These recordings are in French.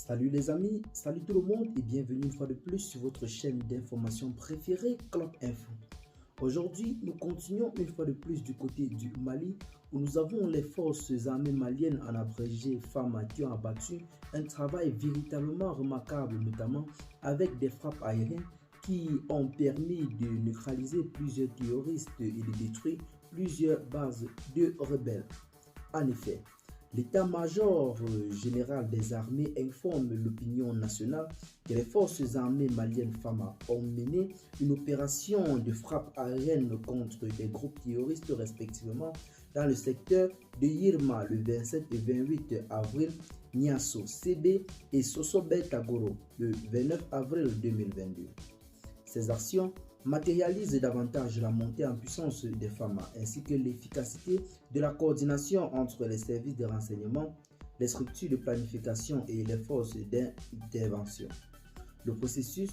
Salut les amis, salut tout le monde et bienvenue une fois de plus sur votre chaîne d'information préférée, Clock Info. Aujourd'hui, nous continuons une fois de plus du côté du Mali où nous avons les forces armées maliennes en abrégé FAMA qui ont abattu un travail véritablement remarquable, notamment avec des frappes aériennes qui ont permis de neutraliser plusieurs terroristes et de détruire plusieurs bases de rebelles. En effet, l'état-major général des armées informe l'opinion nationale que les forces armées maliennes FAMA ont mené une opération de frappe aérienne contre des groupes terroristes respectivement dans le secteur de Yirma le 27 et 28 avril, Niasso CB et Sosobé Tagoro le 29 avril 2022. Ces actions matérialisent davantage la montée en puissance des FAMA ainsi que l'efficacité de la coordination entre les services de renseignement, les structures de planification et les forces d'intervention. Le processus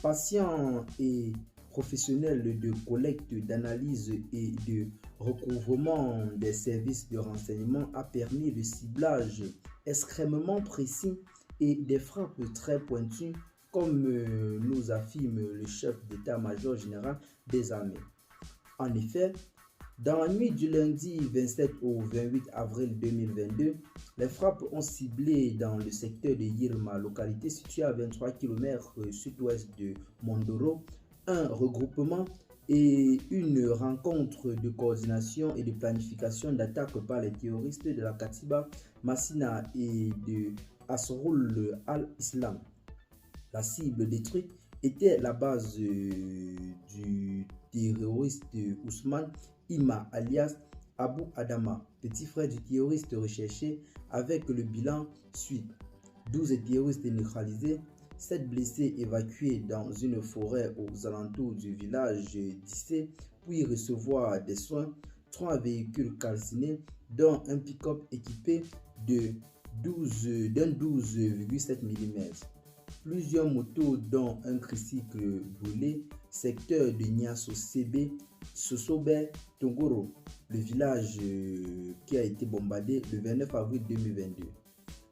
patient et professionnel de collecte, d'analyse et de recouvrement des services de renseignement a permis le ciblage extrêmement précis et des frappes très pointues comme nous affirme le chef d'état-major général des armées. En effet, dans la nuit du lundi 27 au 28 avril 2022, les frappes ont ciblé dans le secteur de Yirma, localité située à 23 km sud-ouest de Mondoro, un regroupement et une rencontre de coordination et de planification d'attaque par les terroristes de la Katiba, Massina et de Asrul al-Islam. La cible détruite était la base du terroriste Ousmane Ima alias Abu Adama, petit frère du terroriste recherché avec le bilan suivant: 12 terroristes neutralisés, 7 blessés évacués dans une forêt aux alentours du village d'Issé, puis recevoir des soins, 3 véhicules calcinés, dont un pick-up équipé d'un 12,7 mm. Plusieurs motos dont un tricycle brûlé, secteur de Niasso CB, Sosobé Togoro, le village qui a été bombardé le 29 avril 2022.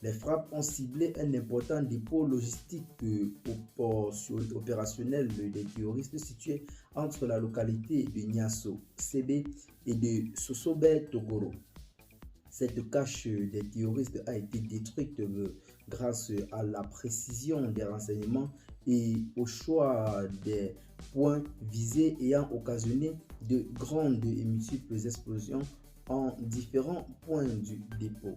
Les frappes ont ciblé un important dépôt logistique opérationnel des terroristes situé entre la localité de Niasso CB et de Sosobé Togoro. Cette cache des terroristes a été détruite grâce à la précision des renseignements et au choix des points visés ayant occasionné de grandes et multiples explosions en différents points du dépôt.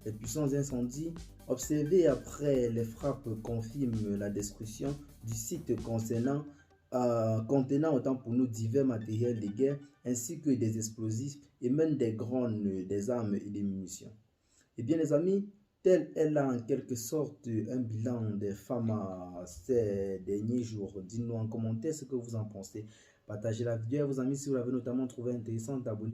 Les puissants incendies observés après les frappes confirment la destruction du site contenant autant pour nous divers matériels de guerre ainsi que des explosifs et même des drones, des armes et des munitions. Eh bien les amis, tel est là en quelque sorte un bilan des FAMA ces derniers jours. Dites-nous en commentaire ce que vous en pensez. Partagez la vidéo à vos amis si vous l'avez notamment trouvé intéressante. Abonnez-vous.